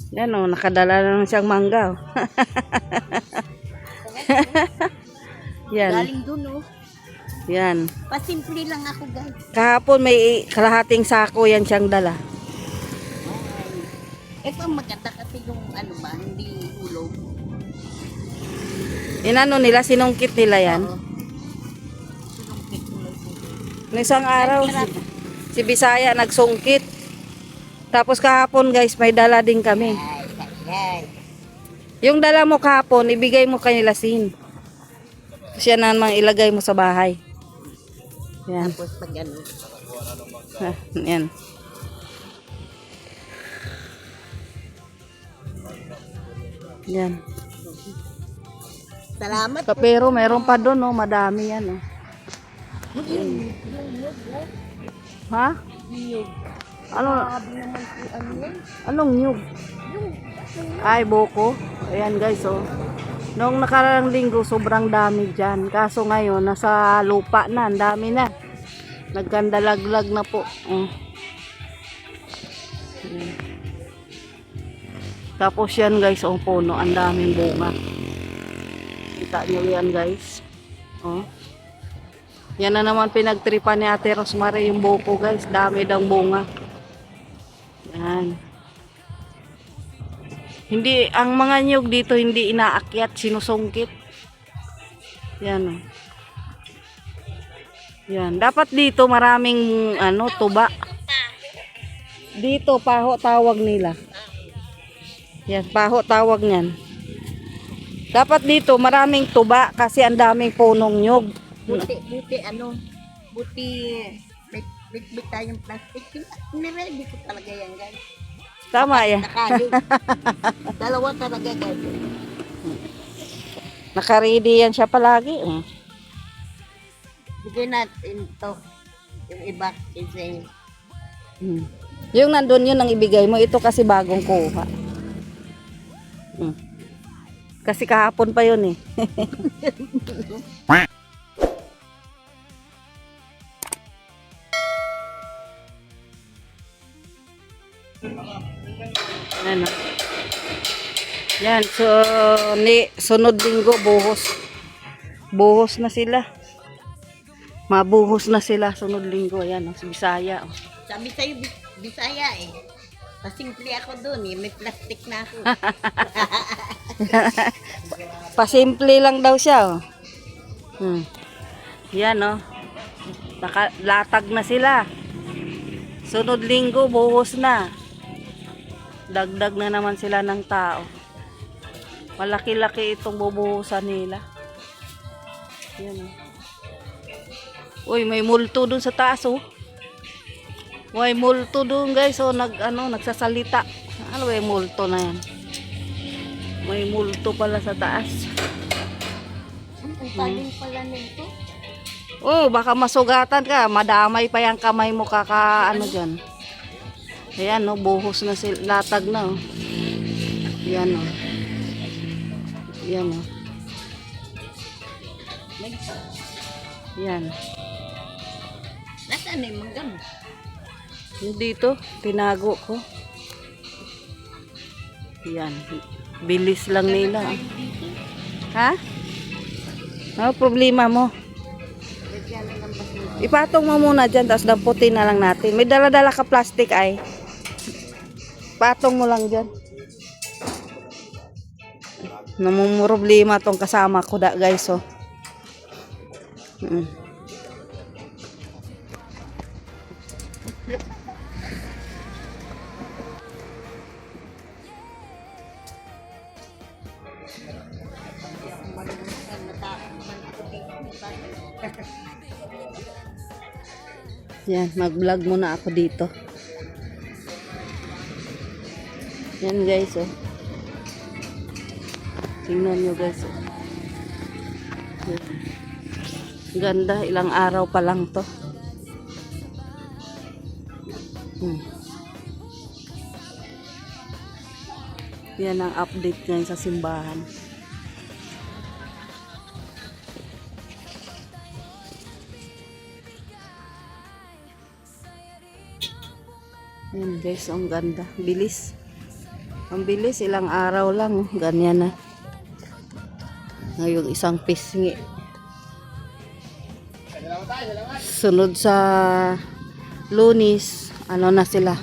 Yan o, nakadala na siyang mangga. Yan. Galing dun, oh. Yan. Pasimple lang ako, guys. Kahapon may kalahating sako yan siyang dala. Ito maganda kasi yung ano ba, hindi hulog. Inano nila, sinungkit nila yan. Oo. Sinungkit nila ito. Noong isang araw, si Bisaya nagsungkit. Tapos kahapon guys, may dala din kami. Ay. Yung dala mo kahapon, ibigay mo kay Lasin. Siya namang ilagay mo sa bahay. Yan. Tapos pag ano. Yan. Yan. Salamat. Pero meron pa doon, no? Madami yan. Oh. Ha? Ano? Anong nyug? Ay, buko. Ayan guys, oh. Noong nakarang linggo, sobrang dami dyan. Kaso ngayon, nasa lupa na. Ang dami na. Nagkandalaglag na po. Oh. Ayan. Tapos yan guys, oh, puno. Ang daming bunga. Kita nyo yan guys. Oh. Yan na naman pinagtripan ni Ate Rosemary yung buko guys. Dami daw bunga. Yan. Hindi, ang mga nyug dito hindi inaakyat, sinusungkit. Yan o. Yan. Dapat dito maraming ano, tuba. Dito, paho tawag nila. Yan, paho tawag niyan. Dapat dito maraming tuba kasi ang daming punong nyug. Buti ano, buti bit tayong plastic. Niready ko talaga yan, guys. Tama yan. Nakali. Dalawa talaga, guys. Nakaready yan siya palagi. Bigyan natin to. Yung iba kasi Yung nandun yun ang ibigay mo. Ito kasi bagong kuha. Kasi kahapon pa yun eh. Ano? Yan, so sunod linggo buhos. Buhos na sila. Mabuhos na sila sunod linggo. Yan, sa Bisaya. sabi sa'yo, Bisaya eh. Pasimple ako dun eh. May plastic na ako. Pasimple lang daw siya. Yan oh. Nakalatag na sila. Sunod linggo buhos na. Dagdag na naman sila ng tao. Malaki-laki itong bubuhusan nila. Yan oh. Uy, may multo dun sa taas oh. May multo dun guys oh, nagsasalita. Ano ba yung multo na yan? May multo pala sa taas. Ang talim pala nito. Oh, baka masugatan ka, madamay pa yung kamay mo ano dyan. Ayan no, buhos na sila, latag na oh. Yan oh. Yan oh. Yan. Nasaan na yung manggam? Yung dito, tinago ko. Yan. Bilis lang nila. Ha? Ano problema mo? Ipatong mo muna dyan, tapos damputin na lang natin. May dala-dala ka plastic ay. Patong mo lang dyan. Namumroblema tong kasama ko da guys oh. Yan, mag-vlog muna ako dito. Yan guys oh. Tingnan nyo guys oh. Yan. Ganda, ilang araw pa lang to. Yan ang update ngayon sa simbahan. Yan guys, ang ganda. Bilis. Ang bilis, ilang araw lang. Ganyan na. Ngayong isang pisngi. Sunod sa Lunes, ano na sila?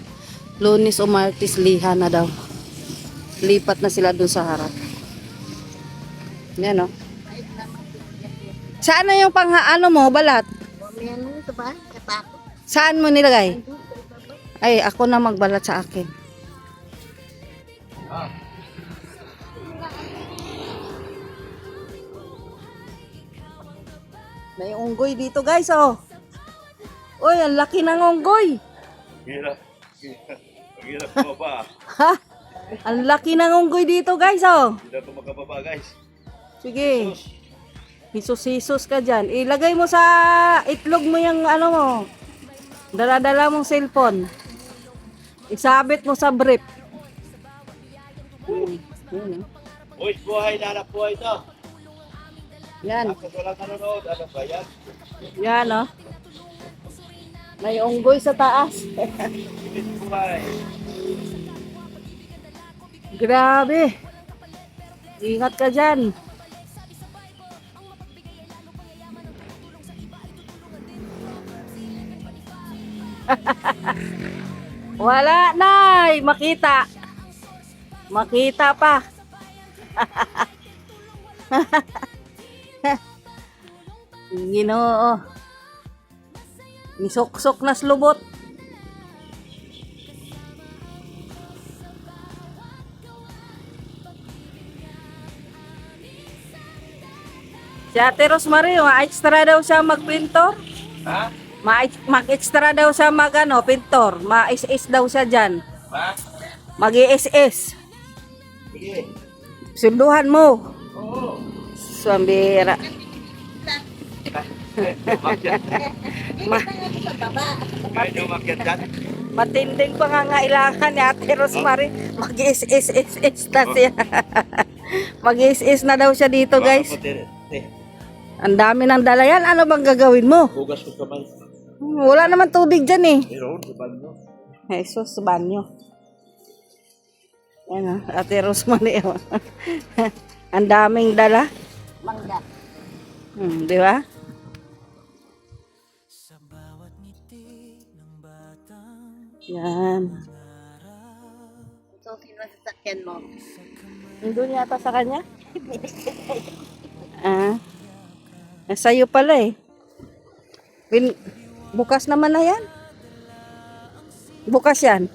Lunes o Martes, liha na daw. Lipat na sila dun sa harap. Yan o. Saan na yung ano mo, balat? May ano ito ba? Katapos. Saan mo nilagay? Ay, ako na magbalat sa akin. May unggoy dito guys, oh. Uy, ang laki ng unggoy. Hirap. Hirap bumaba. Ha? Ang laki ng unggoy dito guys, oh. Hindi ako makababa, guys. Sige. Hisus-hisus ka dyan. Ilagay mo sa itlog mo yung ano mo. Dala-dala mong cellphone. Isabit mo sa brief. Yan, Uy, buhay na anak buhay ito. yan. Ako walang nanonood. Ano ba yan? Yan, oh. May unggoy sa taas. Ibig buhay. Grabe. Ingat ka dyan. Wala na. Makita. Makita pa. Ginoo. Nisok-sok na slubot. Si Ate Rosemary, ma-extra daw siya mag-pintor. Ha? Mag-extra daw siya mag-ano, pintor. Ma-is-is daw siya dyan. Ha? Mag-i-is-is. Sige. Sunduhan mo. Oo. Swambira. Umakyat. Sa baba. Kaya niyo umakyat dyan? Matinding pangangailangan ni Ate Rosemary. Mag-is-is-is-is na siya. Mag-is-is na daw siya dito, guys. Ang dami ng dala yan. Ano bang gagawin mo? Hugas ko kamay. Wala naman tubig dyan eh. Meron, di ba nyo? Jesus, banyo. Yan o, Ate Rosemary. Oh. Ang daming dala. Mangga. Di ba? Yan. So, sino sa sasakyan mo? Nandun yata sa kanya? Sa'yo pala eh. Bukas naman na yan. Bukas yan.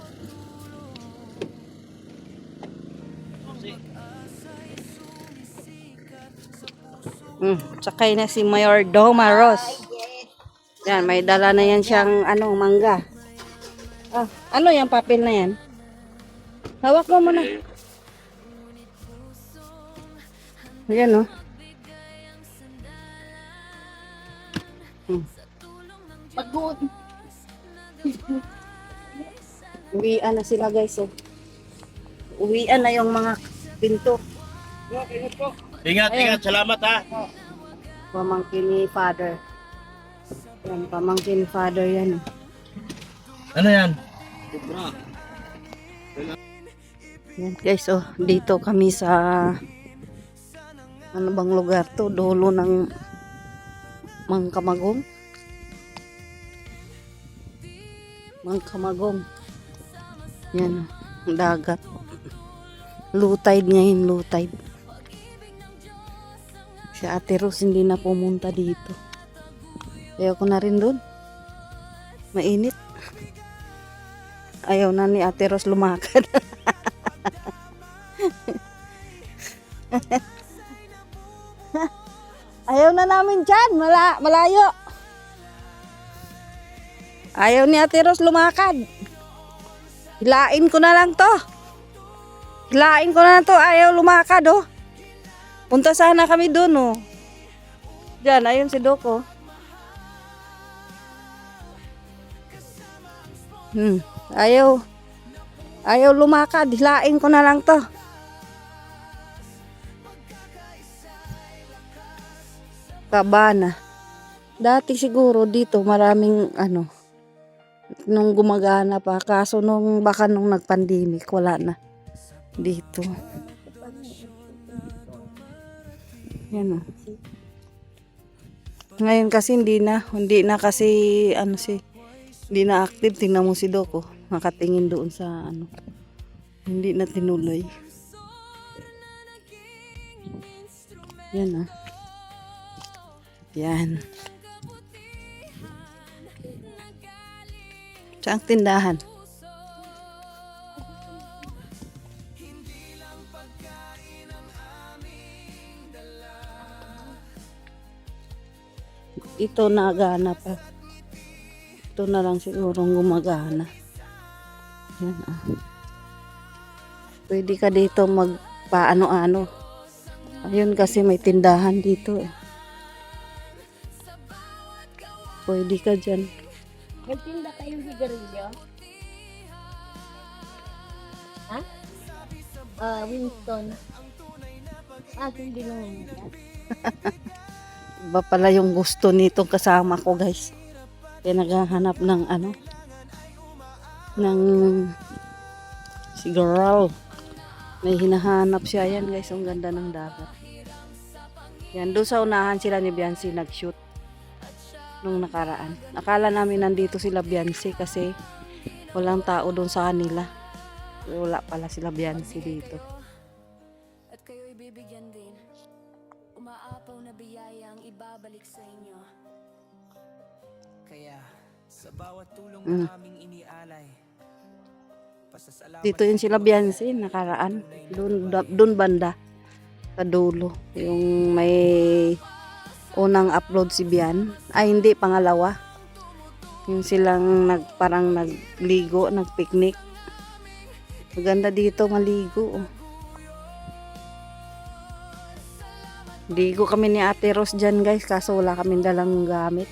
Sakay na si Mayor Doma Ross. Yan, may dala na yan siyang ano, mangga. Ano yung papel na yan? Hawak mo muna. Yan, oh. Pagod. Uwian na sila guys, oh. Uwian na yung mga pinto. Ingat, ingat. Salamat, ha? Pamangkin ni Father. Yan, pamangkin ni Father yan. Ano yan? Yan guys, oh. Dito kami sa ano bang lugar to? Dulo ng Mangkamagong. Mangkamagong. Yan, oh. Dagat. Low tide ngayon, low tide. Si Ate Rose hindi na pumunta dito. Ayaw ko na rin doon. Mainit. Ayaw na ni Ate Rose lumakad. Ayaw na namin dyan. Malayo. Ayaw ni Ate Rose lumakad. Hilain ko na lang to. Hilain ko na to. Ayaw lumakad, oh. Punta sana kami doon, oh. Diyan, ayun si Doko. Ayaw lumakad. Hilain ko na lang to. Kabana. Dati siguro dito maraming ano, nung gumagana pa. Kaso nung baka nung nag-pandemic, wala na. Dito. Yan oh. Ngayon kasi hindi na kasi hindi na active. Tingnan mo si Doc oh. Nakatingin doon sa hindi na tinuloy. Yan ah. Yan. Saan ang tindahan? Ito nagana pa. Ito na lang sigurong gumagana. Yan ah. Pwede ka dito magpaano-ano. Ayun kasi may tindahan dito eh. Pwede ka dyan. Nagtinda kayong sigarilyo? Ha? Winston. Hindi naman. Iba pala yung gusto nitong kasama ko guys. Kaya naghahanap ng ng siguro. May hinahanap siya. Yan guys, ang ganda ng dagat. Yan, doon sa unahan sila ni Biancy nag-shoot nung nakaraan. Akala namin nandito sila Biancy kasi walang tao doon sa kanila. Wala pala sila Biancy dito. At kayo'y bibigyan din. Umaapaw na biyayang ibabalik sa inyo. Kaya sa bawat tulong na aming inialay, pasasalamat Dito yun sila Biancy nakaraan. Doon banda sa dulo. Yung may unang upload si Bian. Ay hindi, pangalawa. Yung silang parang nagligo, nagpiknik. Maganda dito maligo. Ligo kami ni Ate Rose dyan guys. Kaso wala kaming dalang gamit.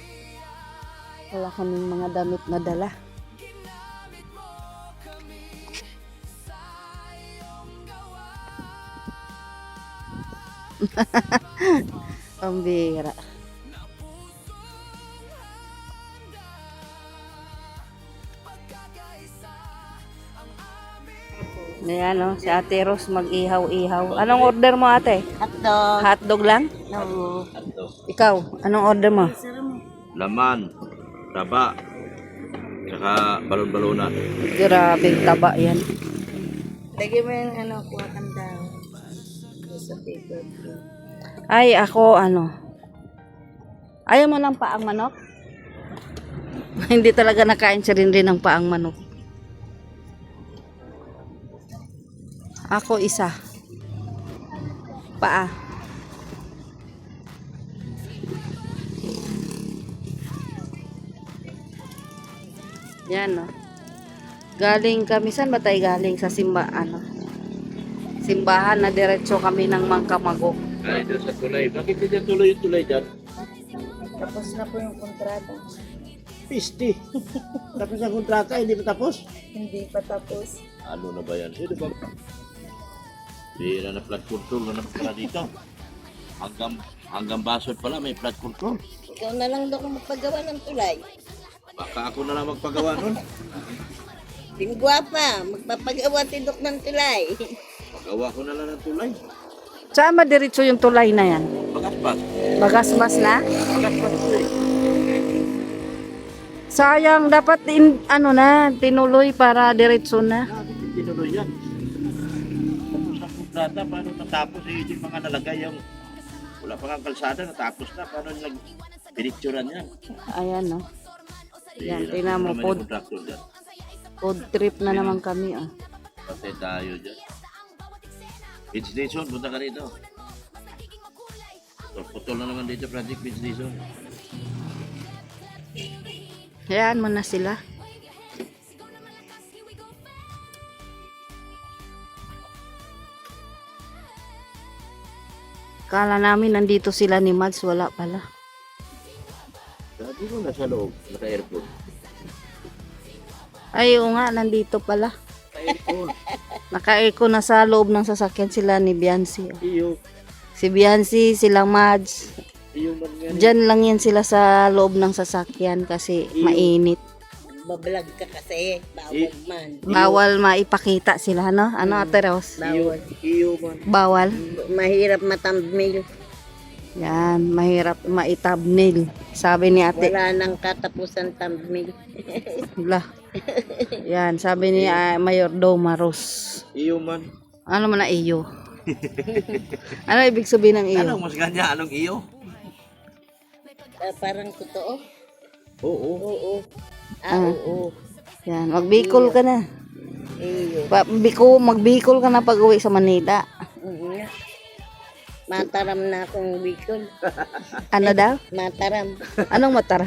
Wala kaming mga damit na dala. Ang bira. Ayan o, si Ate Rose mag-ihaw-ihaw. Anong order mo ate? Hotdog. Hotdog lang? No. Ikaw, anong order mo? Laman, taba, saka balon-balonan. Grabing taba yan. Lagyan mo yung kuha kang daw. Sa paper. Ay, ako ayaw mo ng paang manok? Hindi talaga nakain siya rin ng paang manok. Ako isa. Paa. Yan o. Galing kami, saan ba tayo galing? Sa simbahan na diretso kami ng Mangkamago. Ay, doon sa tulay. Bakit hindi tuloy yung tulay dyan? Tapos na po yung kontrata. Pisti. Tapos ang kontrata, hindi pa tapos? Hindi pa tapos. Ano na ba yan? Sino ba? Bira na flood control na pala dito. Hanggang basod pala may flood control. Ikaw na lang daw kung magpagawa ng tulay. Baka ako na lang magpagawa nun. Lingwa pa, magpapagawa tindok ng tulay. Pagawa ko na lang ng tulay. Saan ba diretso yung tulay na yan? Bagaspas. Bagasmas na? Bagaspas ko eh. Sayang, dapat tinuloy para diretso na. Hindi tinuloy yan. Tapos ang kontrata, paano natapos eh, yung mga nalagay yung wala pa nga kalsada, natapos na. Paano pinicturan yan? Ayan no. Yan, Bira, tingnan mo, naman yung food contractor dyan. trip na naman kami. Oh. Patay tayo dyan. Beach Station, punta ka rito. Putol na naman dito, Project Beach Station. Hayaan mo na sila. Kala namin nandito sila ni Mads, wala pala. Sabi ko nasa loob, naka-airport. Ay, oo nga, nandito pala. Naka-airport. Naka-eco na sa loob ng sasakyan sila ni Biancy. Oh. Iyo. Si Biancy, sila Mads. Iyo man nga. Diyan lang yan sila sa loob ng sasakyan kasi mainit. Babalag ka kasi. Bawal man. Bawal maipakita sila, no? Ano, Ate Rose? Bawal. Iyo man. Bawal. Mahirap matambmil. Yan, mahirap maitabnil. Sabi ni ate. Wala nang katapusan thumbnail. Lah. Yan, sabi ni Mayor Doma Rose. Iyo man. Ano man na iyo? Ano ibig sabihin ng iyo? Anong mas ganya? Anong iyo? Parang totoo. Oo. Oo. Ah. Oo. Yan, magbikol ka na. Iyo. Magbikol ka na pag uwi sa Manila. Oo nga. Mataram na akong Bicol. Ano daw? Mataram. Anong matara?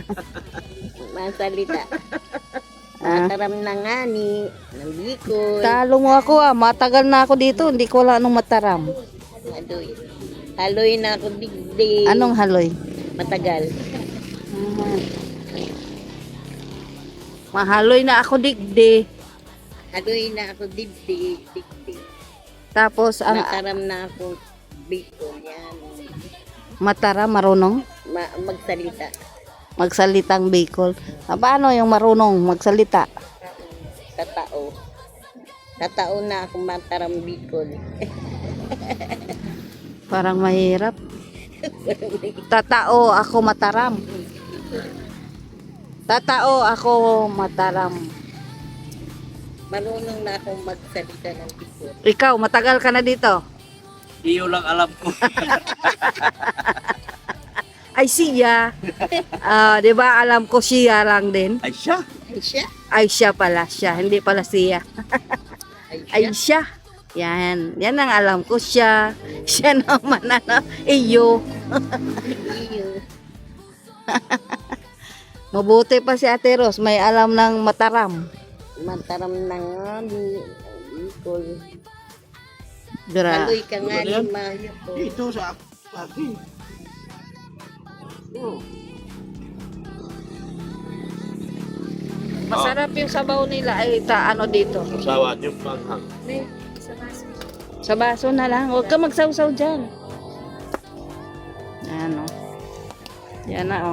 Masalita. Ah. Mataram na nga ni ng Bicol. Talo mo ako matagal na ako dito, hindi ko wala anong mataram. Haloy. Haloy na ako digdig. Anong haloy? Matagal. Mahaloy na ako digdi. Haloy na ako digdig. Digdig. Tapos ang Mataram na ako Bicol. Yan. matara marunong Magsalita. magsalitang Bicol. Paano yung marunong magsalita? Tatao. Tatao na akong mataram Bicol. Parang mahirap. Tatao ako mataram. Tatao ako mataram. Marunong na akong magsalita ng Bicol. Ikaw, matagal ka na dito? Iyo lang alam ko. Ay siya. Di ba alam ko siya lang din? Ay siya. Ay siya. Ay siya pala siya, hindi pala siya. Ay Ay siya. siya. Yan. Yan ang alam ko siya. Siya naman ano. Iyo. Iyo. Mabuti pa si Ate Rose. May alam ng mataram. Mataram na nga Bicol. Gra. Haloy ka nga Ano ni yan? Mayo ko. Dito sa akin. Oh. Masarap yung sabaw nila ay ano dito. Usawan yung panghang. Sa baso na lang. Huwag ka magsawsaw dyan. Yan o. Yan na o.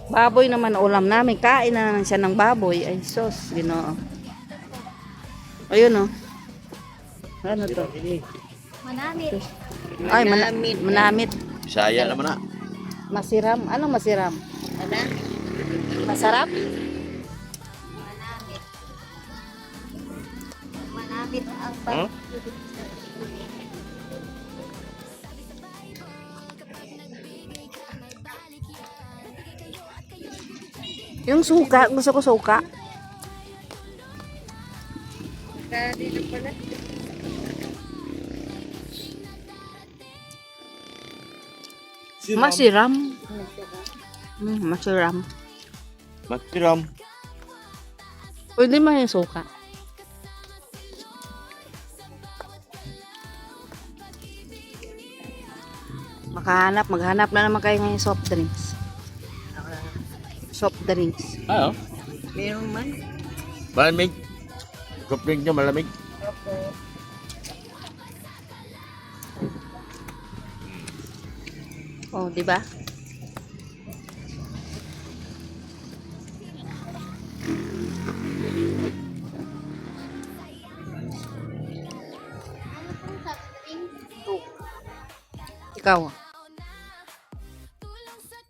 Baboy naman ulam namin. Kain na naman siya ng baboy. Ay sos. Ginoo. Ayun o. Ano to? Manamit. Ay, Manamit. manamit. Bisaya naman na. Masiram. Anong masiram? Ano? Masarap? Manamit. Manamit ang Huh? Yung suka. Gusto ko suka. Kanina pala. Masiram. Masiram. Matiram. Pwede man yung suka. Maghanap na naman kayo ngayon soft drinks. Soft drinks. Ayo. Meron man. Malamig. Kapring nyo malamig. Opo. Oh, di ba? Ikaw.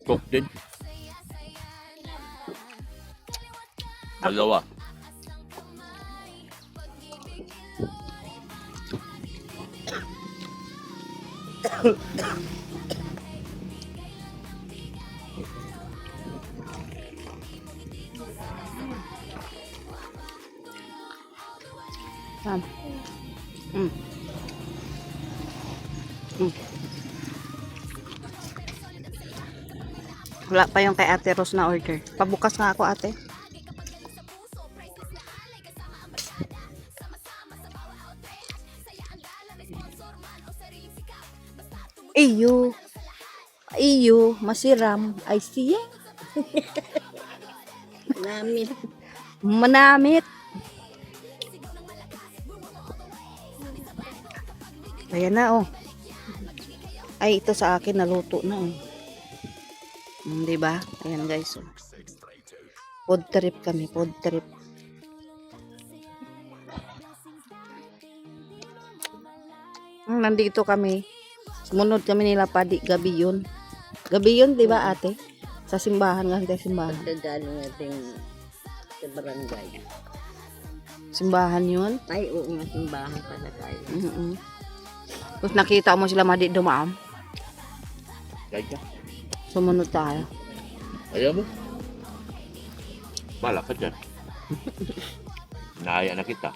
Cook din. Dalawa. Yan. Mm. Mm. Wala pa yung kay Ate Rose na order. Pabukas nga ako, ate. Iyo. Iyo. Masiram. Ay siya. Manamit. Manamit. Ayan na, oh. Ay, ito sa akin, naluto na, oh. Diba? Ayan, guys, oh. Food trip kami, food trip. Nandito kami. Sumunod kami nila Padi, gabi yun. Gabi yun, di ba ate? Sa simbahan nga, simbahan. Pagkagaling natin sa barangay. Simbahan yun. Ay, oo nga, simbahan pala tayo. Tapos nakita mo sila Madi dumaan. Kahit ka. Sumunod tayo. Ayaw mo? Bala ka dyan. Naaya na kita.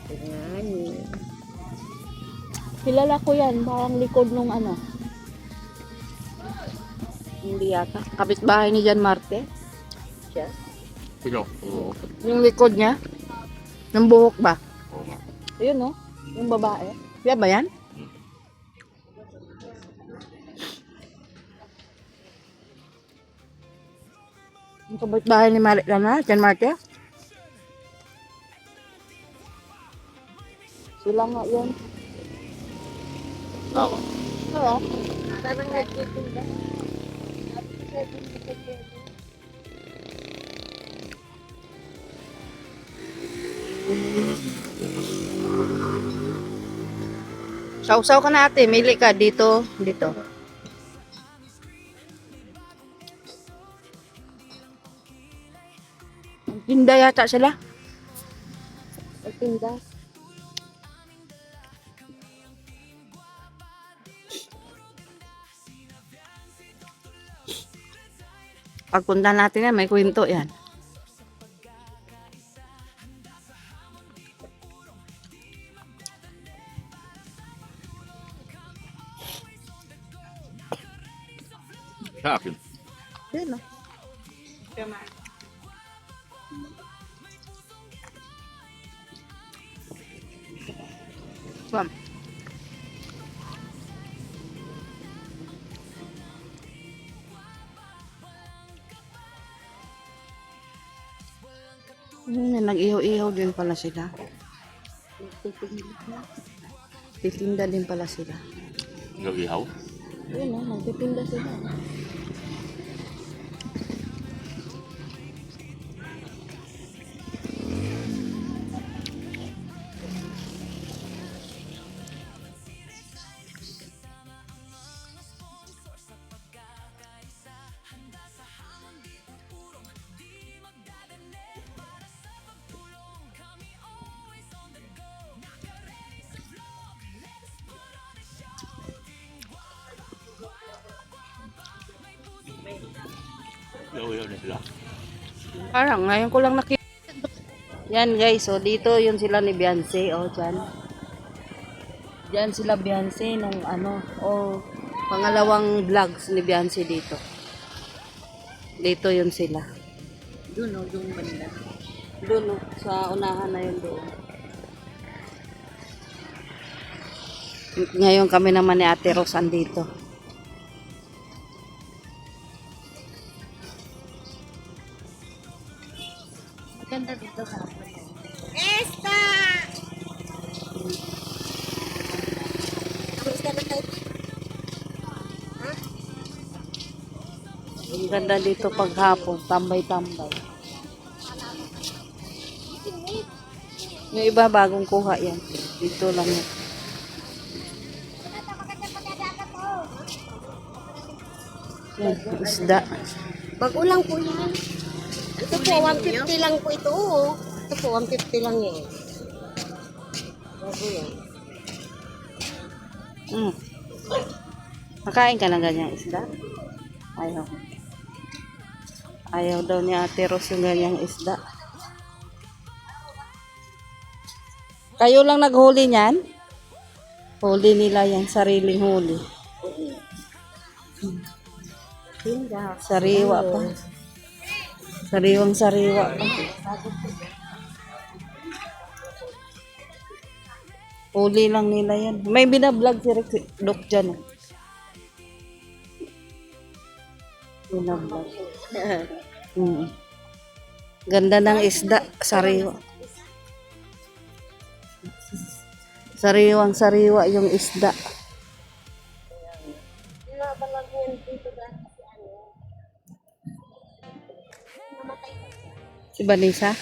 Tingnan. Kilala ko yan, parang likod nung ano. Hindi yata. Kapitbahay ni Jan Marte. Siya. Sino? Oo. Yung likod niya. Ng buhok ba? Oo nga. Ayun no? Yung babae. Kaya ba yan? Yung kapitbahay ni Jan Marte. Sila nga yun. Oo. Oo. Parang nagtitinda. Sausaw ka na ate. Mili ka dito. Dito. Tinda yata sila. Tinda. Pagpunta natin yan, may kwento yan. Sa akin. Yan o. Bam. Nag-ihaw-ihaw din pala sila. Titinda din pala sila. Nag-ihaw? Ayun o, magtitinda sila. Ihaw-ihaw na sila. Parang ngayon ko lang nakita. Yan guys, so dito yun sila ni Beyonce, oh dyan. Dyan sila Beyonce nung ano, oh pangalawang vlogs ni Beyonce dito. Dito yun sila. Doon o, yung banda. Doon oh, sa unahan na yun doon. Ngayon kami naman ni Ate Rose andito. Maganda dito sa hapon. Esta! Kamusta na tayo? Ang ganda dito paghapon, tambay-tambay. Yung iba bagong kuha yan. Dito lang yan. Yan, isda. Bago lang po yan. Ito po, 150 lang po ito. Oh. Ito po, 150 lang yan. Bago yan. Nakain ka ng ganyang isda? Ayaw. Ayaw daw ni Ate Rose yung ganyang isda. Kayo lang naghuli niyan? Huli nila yan, sariling huli. Tinda. Sariwa pa. Sariwang sariwa pa. Huli lang nila yan. May binablog si Rex Doc dyan. Binablog. Ganda ng isda. Sariwa. Sariwang sariwa yung isda. Binabalag yan dito dahil si ano. Si Vanessa?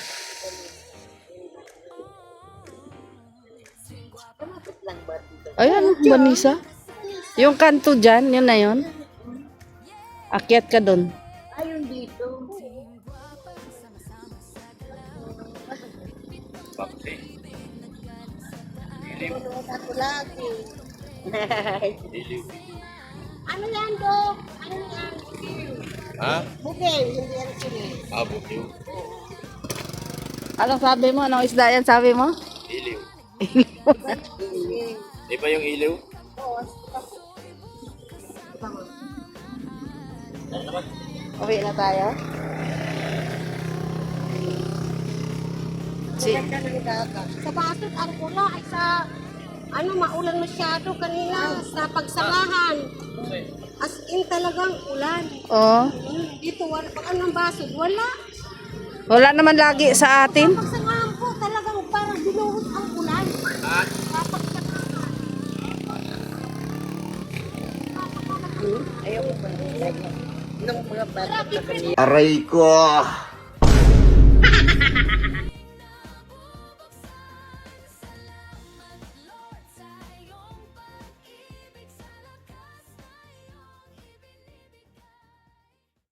Ayan, Vanessa. Yung kanto dyan, yun na yun. Akyat ka dun. Ayun dito. Bakit? Ako lagi. Diliw. Ano yan, Dok? Ano yan? Ha? Bugay, hindi yan sila. Bukyo. Anong sabi mo? Anong isda yan sabi mo? Iliw. Di ba yung iliw? Uwi na tayo. Ganda ng dagat. Sa Batot, ang ula ay sa, maulan masyado kanina sa pagsangahan. As in talagang ulan. Oo. Dito, wala, pag anong basod, wala. Wala naman lagi sa atin. Pagsangahan po, talagang parang binuhos ang ulan. Kapag Aray ko!